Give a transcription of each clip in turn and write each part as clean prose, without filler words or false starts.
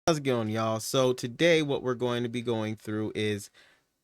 How's it going, y'all? So today what we're going to be going through is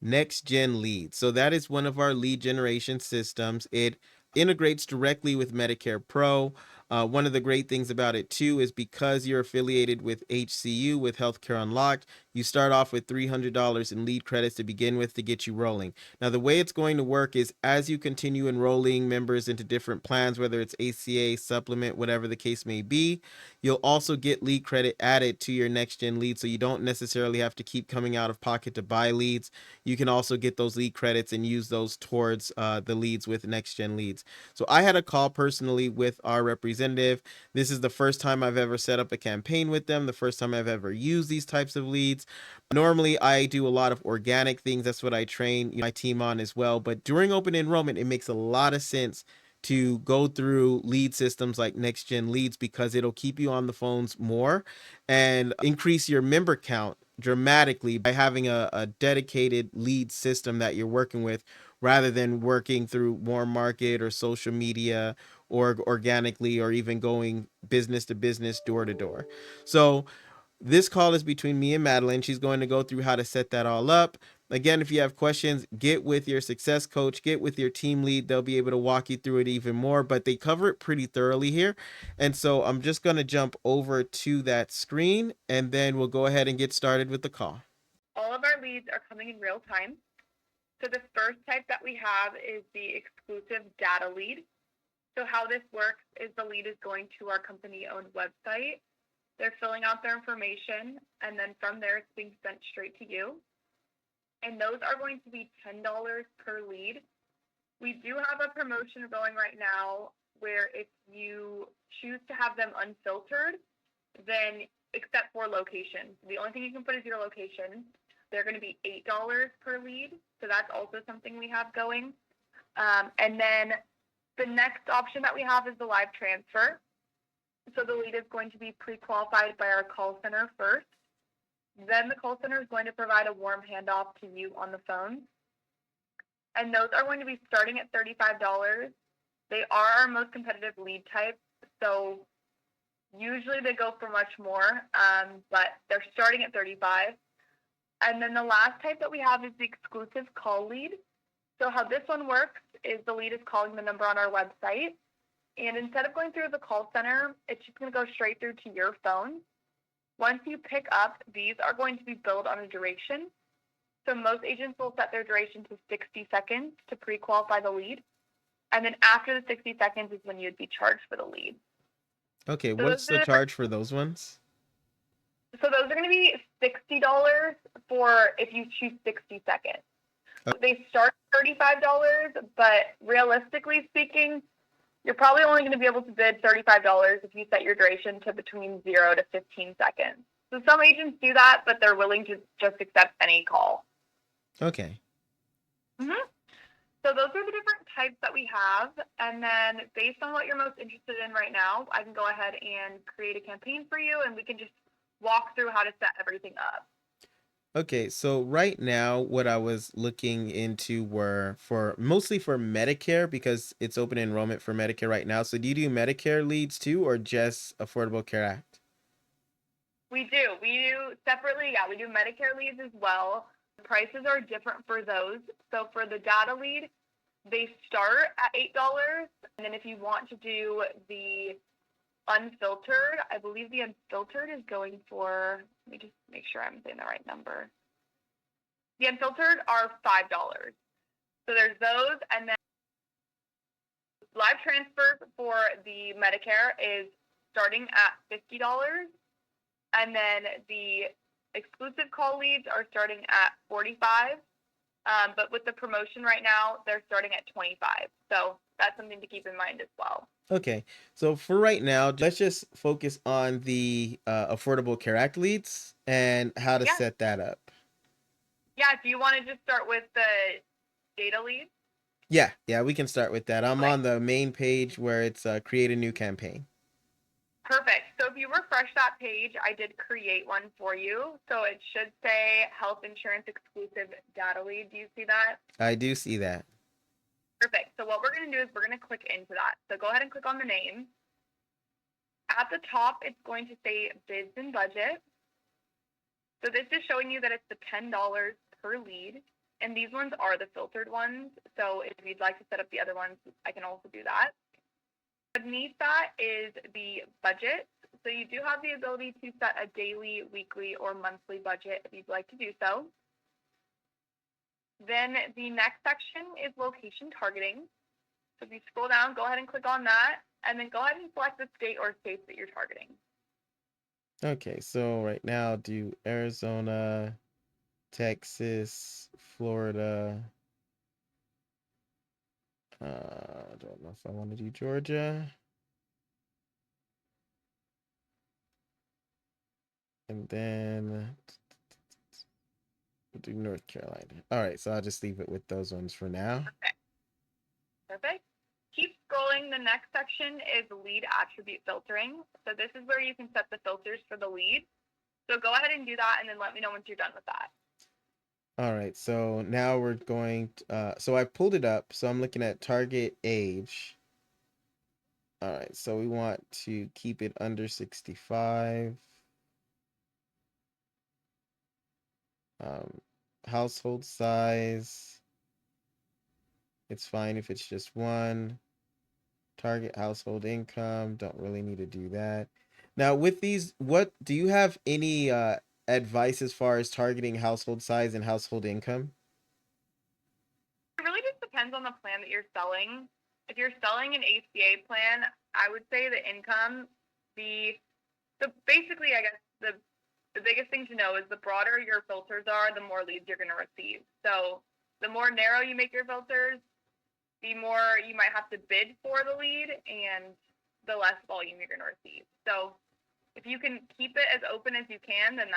NextGen Leads. So that is one of our lead generation systems. It integrates directly with MedicarePro. One of the great things about it too is because you're affiliated with HCU, with Healthcare Unlocked, you start off with $300 in lead credits to begin with to get you rolling. Now the way it's going to work is as you continue enrolling members into different plans, whether it's ACA, supplement, whatever the case may be, you'll also get lead credit added to your NextGen lead, so you don't necessarily have to keep coming out of pocket to buy leads. You can also get those lead credits and use those towards the leads with NextGen Leads. So I had a call personally with our representative. This is the first time I've ever set up a campaign with them, the first time I've ever used these types of leads. Normally, I do a lot of organic things. That's what I train my team on as well. But during open enrollment, it makes a lot of sense to go through lead systems like NextGen Leads because it'll keep you on the phones more and increase your member count dramatically by having a dedicated lead system that you're working with rather than working through warm market or social media or organically or even going business to business, door to door. So this call is between me and Madeline. She's going to go through how to set that all up. Again, if you have questions, get with your success coach, get with your team lead. They'll be able to walk you through it even more, but they cover it pretty thoroughly here. And so I'm just going to jump over to that screen and then we'll go ahead and get started with the call. All of our leads are coming in real time. So the first type that we have is the exclusive data lead. So how this works is the lead is going to our company-owned website. They're filling out their information, and then from there, it's being sent straight to you. And those are going to be $10 per lead. We do have a promotion going right now where if you choose to have them unfiltered, then except for location, the only thing you can put is your location. They're going to be $8 per lead. So that's also something we have going. And then the next option that we have is the live transfer. So the lead is going to be pre-qualified by our call center first. Then the call center is going to provide a warm handoff to you on the phone. And those are going to be starting at $35. They are our most competitive lead type. So usually they go for much more, but they're starting at $35. And then the last type that we have is the exclusive call lead. So how this one works is the lead is calling the number on our website. And instead of going through the call center, it's just going to go straight through to your phone. Once you pick up, these are going to be billed on a duration. So most agents will set their duration to 60 seconds to pre-qualify the lead. And then after the 60 seconds is when you'd be charged for the lead. Okay, So what's the charge for those ones? So those are going to be $60 for if you choose 60 seconds. They start $35, but realistically speaking, you're probably only going to be able to bid $35 if you set your duration to between 0 to 15 seconds. So some agents do that, but they're willing to just accept any call. Okay. So those are the different types that we have. And then based on what you're most interested in right now, I can go ahead and create a campaign for you, and we can just walk through how to set everything up. Okay, so right now what I was looking into were mostly for Medicare because it's open enrollment for Medicare right now. So do you do Medicare leads too or just Affordable Care Act? We do separately. Yeah, we do Medicare leads as well. The prices are different for those. So for the data lead, they start at $8. And then if you want to do the unfiltered, I believe the unfiltered is going for, let me just make sure I'm saying the right number. The unfiltered are $5. So there's those, and then live transfer for the Medicare is starting at $50, and then the exclusive call leads are starting at $45. But with the promotion right now, they're starting at $25. So that's something to keep in mind as well. Okay, so for right now, let's just focus on the Affordable Care Act leads and how to set that up. Yeah, do you want to just start with the data leads? Yeah, we can start with that. I'm Okay. on the main page where it's create a new campaign. Perfect. So if you refresh that page, I did create one for you. So it should say health insurance exclusive data lead. Do you see that? I do see that. Perfect. So what we're going to do is we're going to click into that. So go ahead and click on the name. At the top, it's going to say bids and budget. So this is showing you that it's the $10 per lead, and these ones are the filtered ones. So if you'd like to set up the other ones, I can also do that. Beneath that is the budget. So you do have the ability to set a daily, weekly, or monthly budget if you'd like to do so. Then the next section is location targeting. So if you scroll down, go ahead and click on that, and then go ahead and select the state or states that you're targeting. Okay, so right now do Arizona, Texas, Florida. I don't know if I want to do Georgia. And then we'll do North Carolina. All right, so I'll just leave it with those ones for now. Okay. Perfect. Keep scrolling. The next section is lead attribute filtering. So this is where you can set the filters for the lead. So go ahead and do that, and then let me know once you're done with that. All right, so now we're going to, so I pulled it up. So I'm looking at target age. All right, so we want to keep it under 65. Household size. It's fine if it's just one. Target household income. Don't really need to do that. Now with these, what do you have any advice as far as targeting household size and household income? It really just depends on the plan that you're selling. If you're selling an ACA plan, I would say the income, the basically, I guess the biggest thing to know is the broader your filters are, the more leads you're going to receive. So the more narrow you make your filters, the more you might have to bid for the lead, and the less volume you're going to receive. So if you can keep it as open as you can, then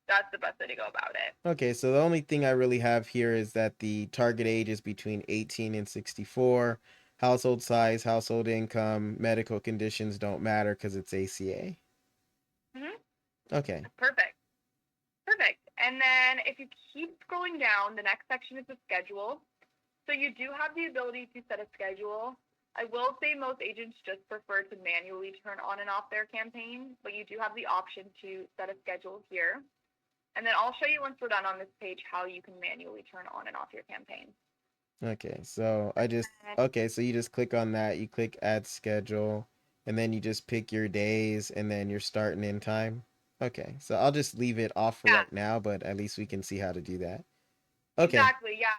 that's the best way to go about it. Okay, so the only thing I really have here is that the target age is between 18 and 64. Household size, household income, medical conditions don't matter because it's ACA. Mm-hmm. Okay. Perfect. Perfect. And then if you keep scrolling down, the next section is the schedule. So you do have the ability to set a schedule. I will say most agents just prefer to manually turn on and off their campaign, but you do have the option to set a schedule here. And then I'll show you once we're done on this page how you can manually turn on and off your campaign. Okay, so okay, so you just click on that, you click add schedule, and then you just pick your days and then your start and end time. Okay, so I'll just leave it off for Yeah, right now, but at least we can see how to do that. Okay, exactly. Yeah.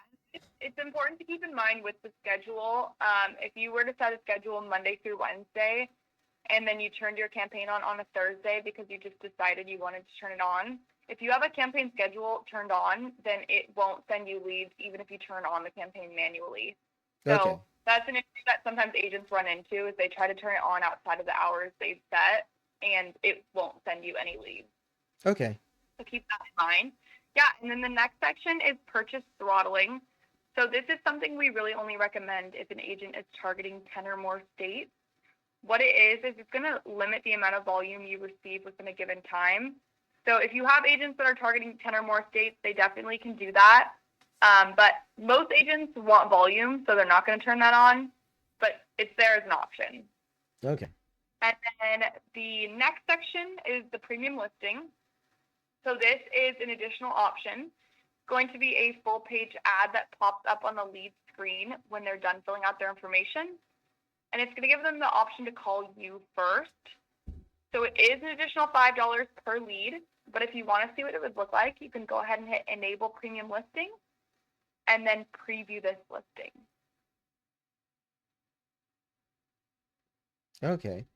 It's important to keep in mind with the schedule. If you were to set a schedule Monday through Wednesday, and then you turned your campaign on a Thursday because you just decided you wanted to turn it on, if you have a campaign schedule turned on, then it won't send you leads even if you turn on the campaign manually. So okay, that's an issue that sometimes agents run into is they try to turn it on outside of the hours they've set, and it won't send you any leads. okay. So keep that in mind. Yeah, and then the next section is purchase throttling. So this is something we really only recommend if an agent is targeting 10 or more states. What it is it's going to limit the amount of volume you receive within a given time. So if you have agents that are targeting 10 or more states, they definitely can do that. But most agents want volume, so they're not going to turn that on, but it's there as an option. Okay. And then the next section is the premium listing. So this is an additional option. It's going to be a full page ad that pops up on the lead screen when they're done filling out their information. And it's going to give them the option to call you first. So it is an additional $5 per lead. But if you want to see what it would look like, you can go ahead and hit Enable Premium Listing and then preview this listing. Okay.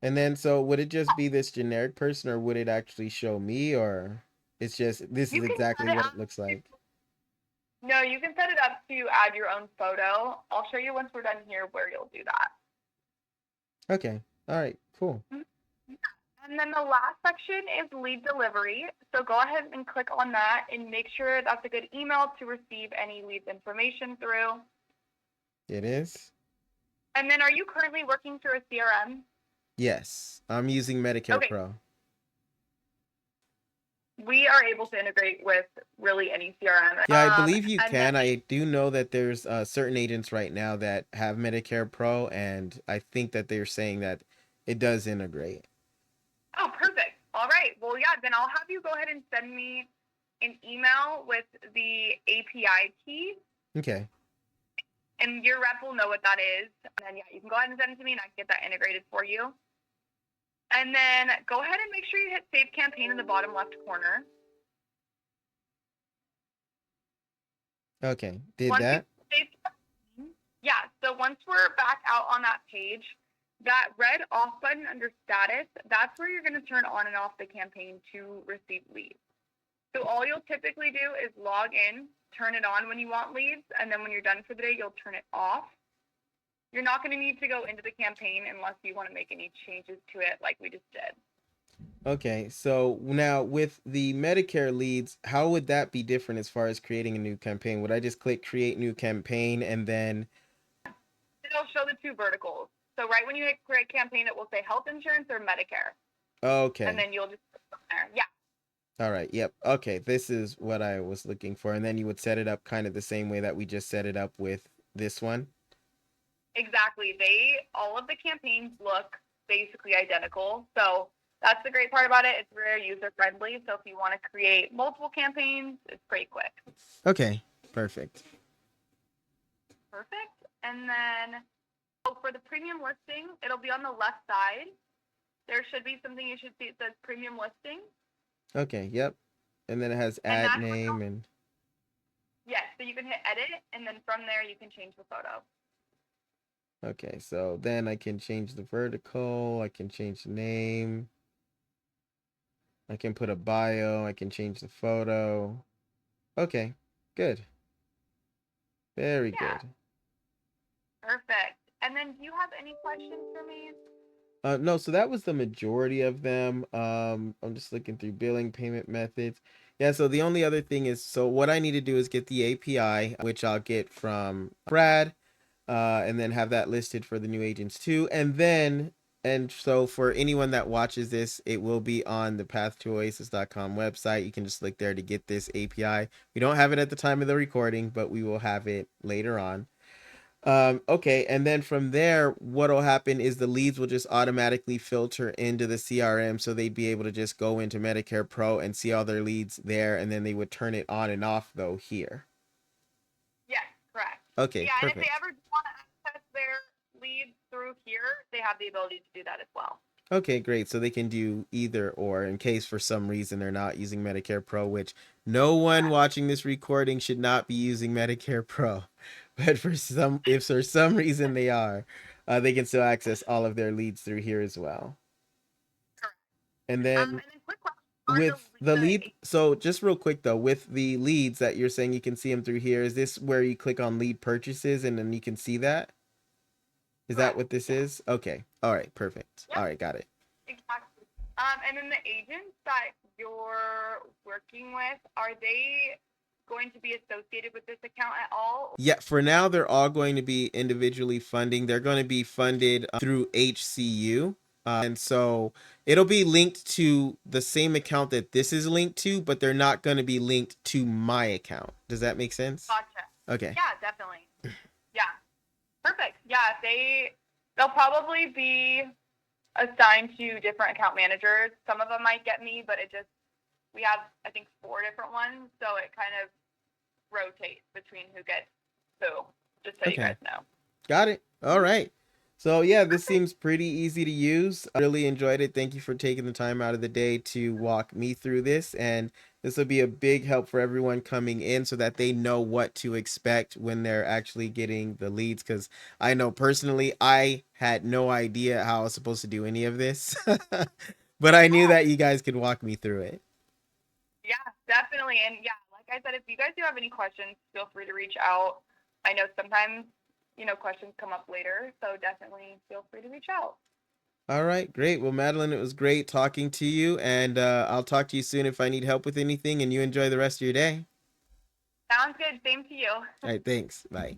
And then so would it just be this generic person or would it actually show me or it's just this is You can exactly set it what up it looks like? No, you can set it up to add your own photo. I'll show you once we're done here where you'll do that. Okay. All right, cool. And then the last section is lead delivery. So go ahead and click on that and make sure that's a good email to receive any leads information through. It is? And then are you currently working through a CRM? Yes. I'm using Medicare Okay. Pro. We are able to integrate with really any CRM. Yeah, I believe you And then, can. I do know that there's certain agents right now that have Medicare Pro, and I think that they're saying that it does integrate. oh, perfect. All right. Well, Well, yeah, then I'll have you go ahead and send me an email with the API key, Okay. and your rep will know what that is. And then, yeah, you can go ahead and send it to me, and I can get that integrated for you. And then go ahead and make sure you hit Save Campaign in the bottom left corner. Okay. Did Once that? you save, yeah, so once we're back out on that page, that red off button under status, that's where you're going to turn on and off the campaign to receive leads. So all you'll typically do is log in, turn it on when you want leads, and then when you're done for the day, you'll turn it off. You're not going to need to go into the campaign unless you want to make any changes to it like we just did. Okay, so now with the Medicare leads, how would that be different as far as creating a new campaign? Would I just click create new campaign and then? It'll show the two verticals. So right when you hit create campaign, it will say health insurance or Medicare. Okay. And then you'll just click from there. Yeah. All right. Yep. Okay. This is what I was looking for. And then you would set it up kind of the same way that we just set it up with this one. Exactly. All of the campaigns look basically identical. So that's the great part about it. It's very user friendly. So if you want to create multiple campaigns, it's pretty quick. Okay. Perfect. Perfect. And then for the premium listing, it'll be on the left side. There should be something you should see. It says premium listing. Okay. Yep. And then it has ad name and. Yes. So you can hit edit, and then from there you can change the photo. Okay. So then I can change the vertical. I can change the name. I can put a bio. I can change the photo. Okay. Good. Very good. Perfect. And then do you have any questions for me? No, so that was the majority of them. I'm just looking through billing payment methods. Yeah, so the only other thing is, so what I need to do is get the API, which I'll get from Brad, and then have that listed for the new agents too. And so for anyone that watches this, it will be on the path2oasis.com website. You can just click there to get this API. We don't have it at the time of the recording, but we will have it later on. Okay, and then from there, what'll happen is the leads will just automatically filter into the CRM, so they'd be able to just go into MedicarePro and see all their leads there, and then they would turn it on and off though here. Yes, correct. Okay, yeah, perfect. And if they ever want to access their leads through here, they have the ability to do that as well. Okay, great. So they can do either or in case for some reason they're not using MedicarePro, which no one watching this recording should not be using MedicarePro. But if for some reason they are, they can still access all of their leads through here as well. Correct. And then quick with the lead, so just real quick though, with the leads that you're saying you can see them through here, is this where you click on lead purchases and then you can see that? Is that what this is? Okay. All right. Perfect. Yep. All right. Got it. Exactly. And then the agents that you're working with, are they going to be associated with this account at all? Yeah, for now they're all going to be individually funding. They're going to be funded through HCU. And so it'll be linked to the same account that this is linked to, but they're not going to be linked to my account. Does that make sense? Gotcha. Okay. Yeah, definitely. Yeah. Perfect. Yeah, they'll probably be assigned to different account managers. Some of them might get me, but we have, I think, 4 different ones, so it kind of rotates between who gets who, just so you guys know. Got it. All right. So yeah, this seems pretty easy to use. I really enjoyed it. Thank you for taking the time out of the day to walk me through this. And this will be a big help for everyone coming in so that they know what to expect when they're actually getting the leads. Because I know personally, I had no idea how I was supposed to do any of this. But I knew that you guys could walk me through it. Yeah, definitely. And yeah, like I said, if you guys do have any questions, feel free to reach out. I know sometimes questions come up later, so definitely feel free to reach out. All right, great. Well, Madeline, it was great talking to you, and I'll talk to you soon if I need help with anything, and you enjoy the rest of your day. Sounds good. Same to you. All right, thanks. Bye.